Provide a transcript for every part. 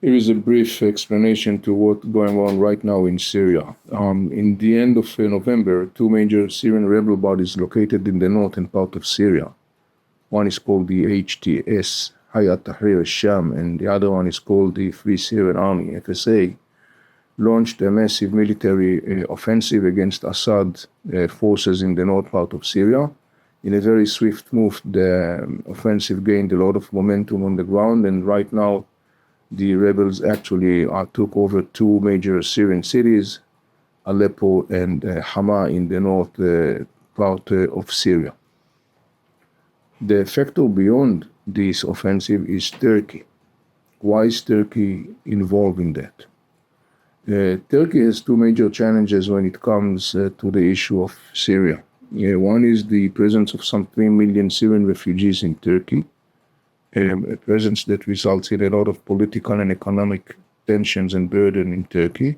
Here is a brief explanation to what's going on right now in Syria. In the end of November, two major Syrian rebel bodies located in the northern part of Syria. One is called the HTS, Hayat Tahrir al-Sham, and the other one is called the Free Syrian Army, FSA, launched a massive military offensive against Assad forces in the north part of Syria. In a very swift move, the offensive gained a lot of momentum on the ground, and right now the rebels actually took over two major Syrian cities, Aleppo and Hama in the north part of Syria. The factor beyond this offensive is Turkey. Why is Turkey involved in that? Turkey has two major challenges when it comes to the issue of Syria. One is the presence of some 3 million Syrian refugees in Turkey, a presence that results in a lot of political and economic tensions and burden in Turkey.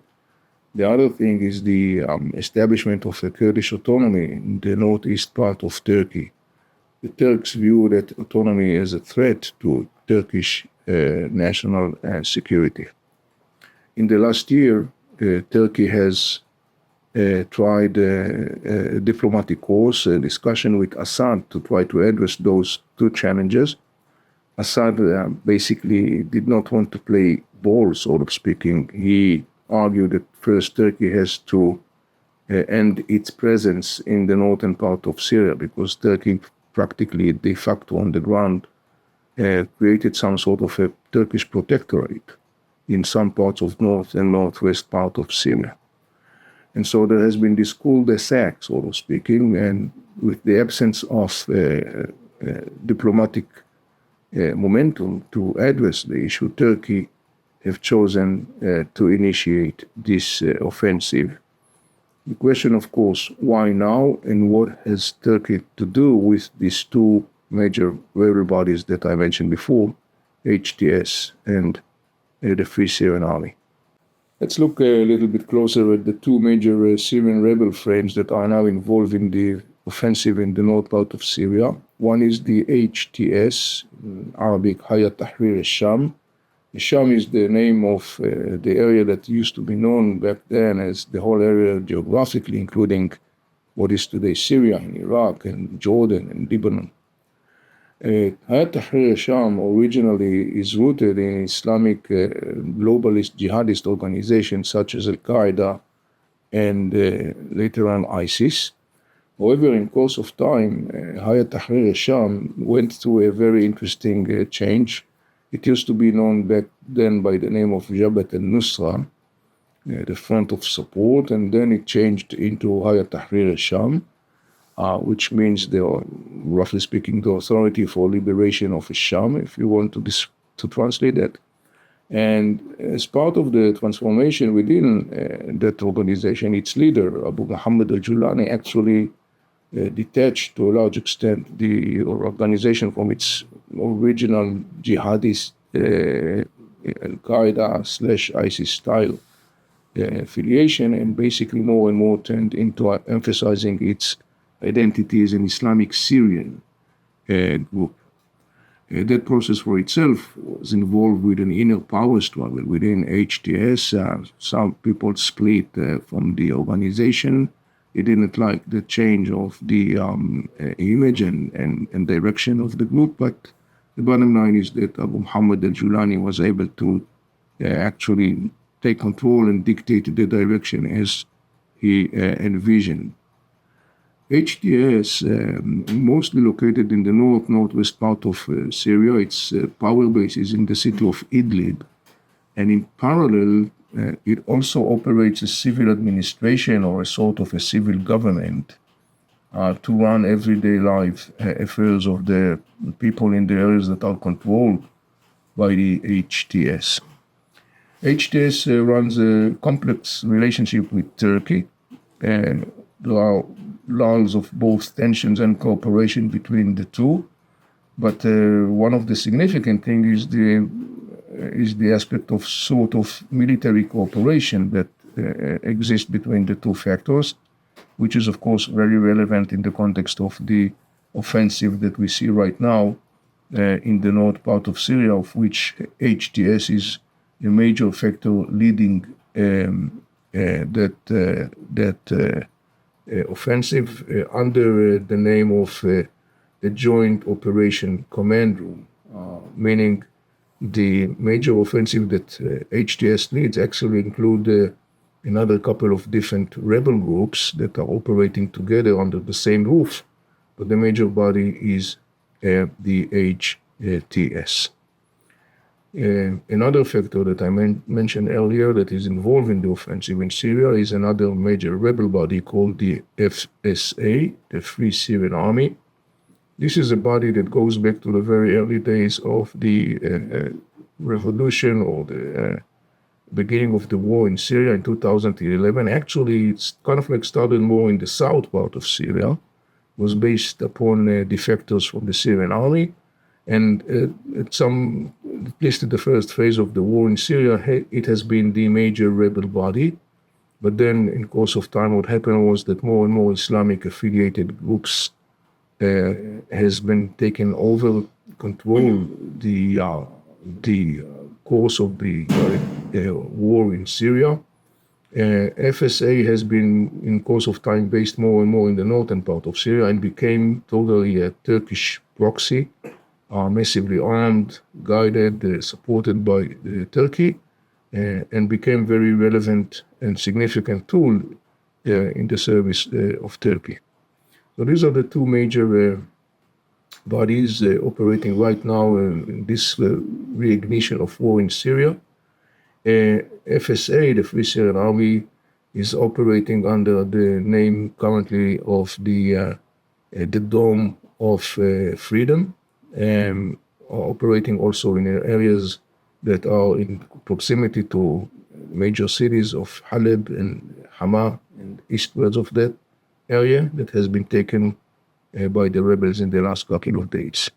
The other thing is the establishment of a Kurdish autonomy in the northeast part of Turkey. The Turks view that autonomy as a threat to Turkish national security. In the last year, Turkey has tried a diplomatic course, a discussion with Assad to try to address those two challenges. Assad basically did not want to play ball, sort of speaking. He argued that first Turkey has to end its presence in the northern part of Syria, because Turkey practically de facto on the ground created some sort of a Turkish protectorate in some parts of north and northwest part of Syria. And so there has been this cul-de-sac, sort of speaking, and with the absence of diplomatic momentum to address the issue, Turkey have chosen to initiate this offensive. The question, of course, why now, and what has Turkey to do with these two major rebel bodies that I mentioned before, HTS and the Free Syrian Army? Let's look a little bit closer at the two major Syrian rebel frames that are now involved in the offensive in the north part of Syria. One is the HTS, Arabic Hayat Tahrir al-Sham. Sham is the name of the area that used to be known back then as the whole area geographically, including what is today Syria and Iraq and Jordan and Lebanon. Hayat Tahrir al-Sham originally is rooted in Islamic globalist jihadist organizations such as Al-Qaeda and later on ISIS. However, in course of time, Hayat Tahrir al-Sham went through a very interesting change. It used to be known back then by the name of Jabhat al-Nusra, the Front of Support, and then it changed into Hayat Tahrir al-Sham, which means, roughly speaking, the Authority for Liberation of Sham, if you want to translate that. And as part of the transformation within that organization, its leader, Abu Muhammad al-Julani, actually detached to a large extent the organization from its original jihadist Al-Qaeda/ISIS style affiliation, and basically more and more turned into emphasizing its identity as an Islamic Syrian group. That process for itself was involved with an inner power struggle within HTS. Some people split from the organization. They didn't like the change of the image and direction of the group, but the bottom line is that Abu Muhammad al-Julani was able to actually take control and dictate the direction as he envisioned. HTS, mostly located in the northwest part of Syria, its power base is in the city of Idlib, and in parallel, it also operates a civil administration or a sort of a civil government to run everyday life affairs of the people in the areas that are controlled by the HTS. HTS runs a complex relationship with Turkey, and there are lulls of both tensions and cooperation between the two. But one of the significant things is the aspect of sort of military cooperation that exists between the two factors, which is of course very relevant in the context of the offensive that we see right now in the north part of Syria, of which HTS is a major factor leading that offensive under the name of the Joint Operation Command Room, meaning the major offensive that HTS leads actually include another couple of different rebel groups that are operating together under the same roof, but the major body is the HTS. Another factor that I mentioned earlier that is involved in the offensive in Syria is another major rebel body called the FSA, the Free Syrian Army. This is a body that goes back to the very early days of the revolution or the beginning of the war in Syria in 2011. Actually, it's kind of like started more in the south part of Syria, was based upon defectors from the Syrian army. And at least in the first phase of the war in Syria, it has been the major rebel body. But then in course of time, what happened was that more and more Islamic affiliated groups has been taken over, control the course of the war in Syria. FSA has been, in course of time, based more and more in the northern part of Syria and became totally a Turkish proxy, massively armed, guided, supported by Turkey, and became very relevant and significant tool in the service of Turkey. So these are the two major bodies operating right now in this reignition of war in Syria. FSA, the Free Syrian Army, is operating under the name currently of the Dome of Freedom, operating also in areas that are in proximity to major cities of Haleb and Hama and eastwards of that area that has been taken by the rebels in the last couple of days.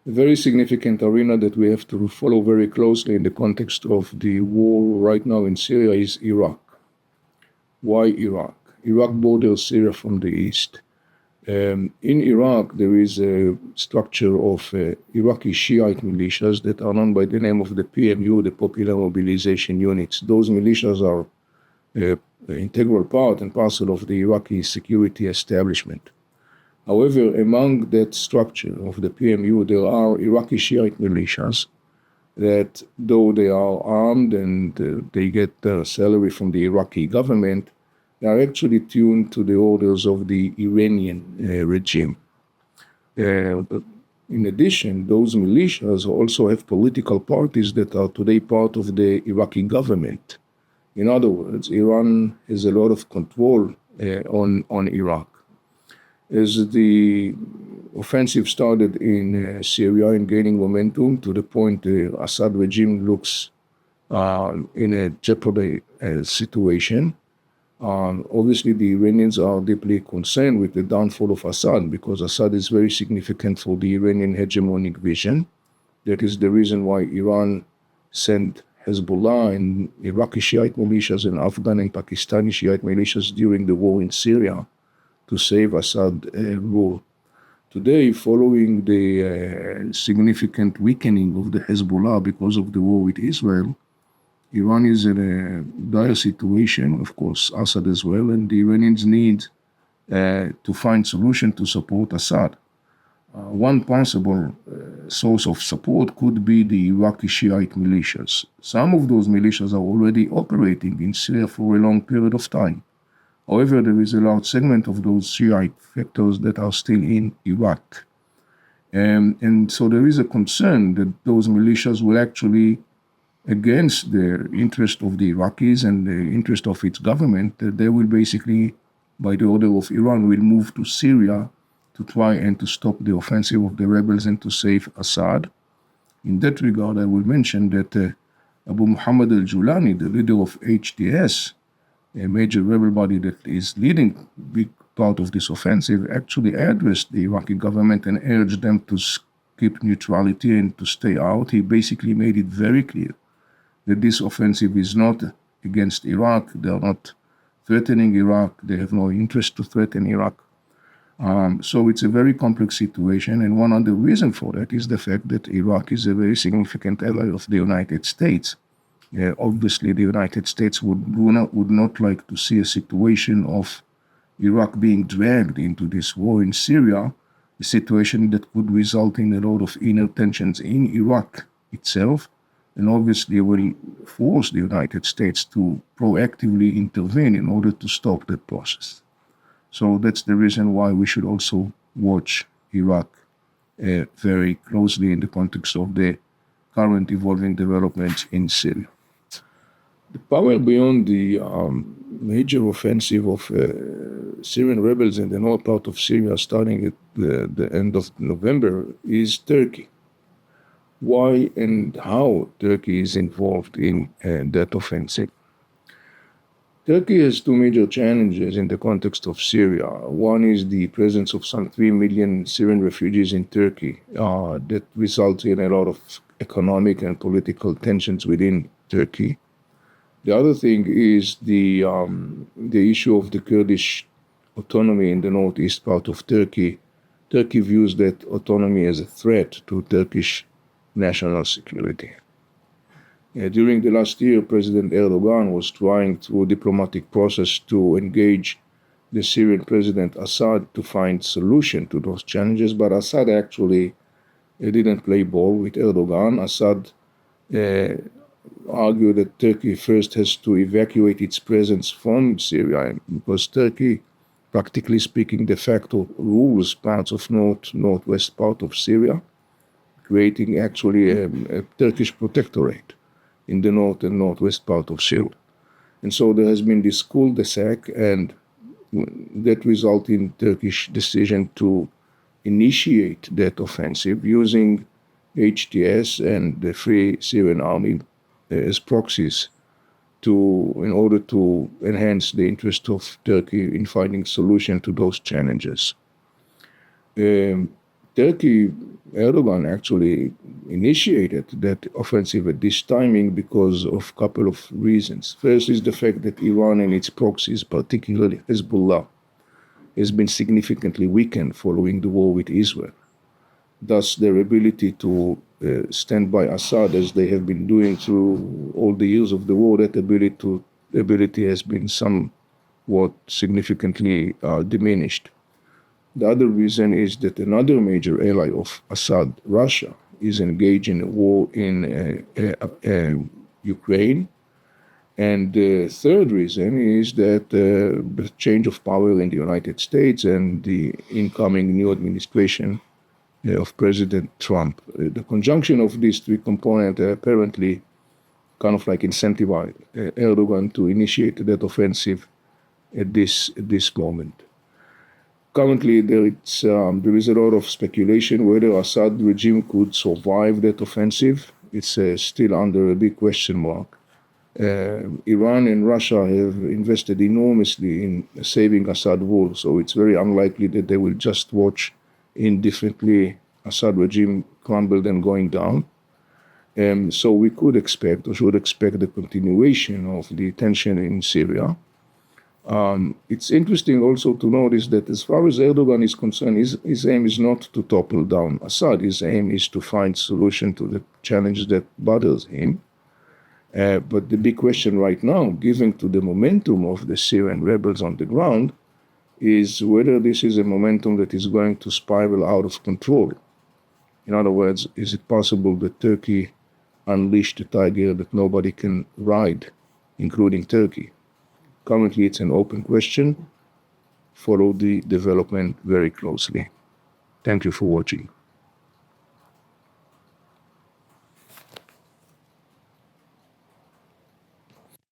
A very significant arena that we have to follow very closely in the context of the war right now in Syria is Iraq. Why Iraq? Iraq borders Syria from the east. In Iraq, there is a structure of Iraqi Shiite militias that are known by the name of the PMU, the Popular Mobilization Units. Those militias are an integral part and parcel of the Iraqi security establishment. However, among that structure of the PMU, there are Iraqi Shiite militias that, though they are armed and they get their salary from the Iraqi government, they are actually tuned to the orders of the Iranian regime. In addition, those militias also have political parties that are today part of the Iraqi government. In other words, Iran has a lot of control on Iraq. As the offensive started in Syria and gaining momentum to the point the Assad regime looks in a jeopardy situation, obviously the Iranians are deeply concerned with the downfall of Assad because Assad is very significant for the Iranian hegemonic vision. That is the reason why Iran sent Hezbollah and Iraqi Shiite militias and Afghan and Pakistani Shiite militias during the war in Syria to save Assad rule. Today, following the significant weakening of the Hezbollah because of the war with Israel, Iran is in a dire situation, of course, Assad as well, and the Iranians need to find solution to support Assad. One possible source of support could be the Iraqi Shiite militias. Some of those militias are already operating in Syria for a long period of time. However, there is a large segment of those Shiite factors that are still in Iraq. And so there is a concern that those militias will actually, against the interest of the Iraqis and the interest of its government, that they will basically, by the order of Iran, will move to Syria to try and to stop the offensive of the rebels and to save Assad. In that regard, I will mention that Abu Muhammad al-Julani, the leader of HTS, a major rebel body that is leading a big part of this offensive, actually addressed the Iraqi government and urged them to keep neutrality and to stay out. He basically made it very clear that this offensive is not against Iraq. They are not threatening Iraq. They have no interest to threaten Iraq. So it's a very complex situation, and one of the reasons for that is the fact that Iraq is a very significant ally of the United States. Obviously, the United States would not like to see a situation of Iraq being dragged into this war in Syria, a situation that could result in a lot of inner tensions in Iraq itself, and obviously will force the United States to proactively intervene in order to stop that process. So that's the reason why we should also watch Iraq very closely in the context of the current evolving developments in Syria. The power beyond the major offensive of Syrian rebels in the north part of Syria starting at the end of November is Turkey. Why and how Turkey is involved in that offensive? Turkey has two major challenges in the context of Syria. One is the presence of some 3 million Syrian refugees in Turkey that results in a lot of economic and political tensions within Turkey. The other thing is the issue of the Kurdish autonomy in the northeast part of Turkey. Turkey views that autonomy as a threat to Turkish national security. During the last year, President Erdogan was trying through diplomatic process to engage the Syrian President Assad to find solution to those challenges, but Assad actually didn't play ball with Erdogan. Assad argued that Turkey first has to evacuate its presence from Syria because Turkey, practically speaking, de facto rules parts of northwest part of Syria, creating actually a Turkish protectorate in the north and northwest part of Syria. And so there has been this cul-de-sac, and that resulted in Turkish decision to initiate that offensive using HTS and the Free Syrian Army as proxies in order to enhance the interest of Turkey in finding solution to those challenges. Turkey, Erdogan actually initiated that offensive at this timing because of a couple of reasons. First is the fact that Iran and its proxies, particularly Hezbollah, has been significantly weakened following the war with Israel. Thus, their ability to stand by Assad, as they have been doing through all the years of the war, that ability has been somewhat significantly diminished. The other reason is that another major ally of Assad, Russia, is engaged in a war in Ukraine. And the third reason is that the change of power in the United States and the incoming new administration of President Trump. The conjunction of these three components apparently kind of like incentivized Erdogan to initiate that offensive at this moment. Currently, there is a lot of speculation whether Assad regime could survive that offensive. It's still under a big question mark. Iran and Russia have invested enormously in saving Assad rule, so it's very unlikely that they will just watch indifferently Assad regime crumbled and going down. So we could expect, or should expect, the continuation of the tension in Syria. It's interesting also to notice that as far as Erdogan is concerned, his aim is not to topple down Assad. His aim is to find solution to the challenge that bothers him. But the big question right now, given to the momentum of the Syrian rebels on the ground, is whether this is a momentum that is going to spiral out of control. In other words, is it possible that Turkey unleashed a tiger that nobody can ride, including Turkey? Currently, it's an open question. Follow the development very closely. Thank you for watching.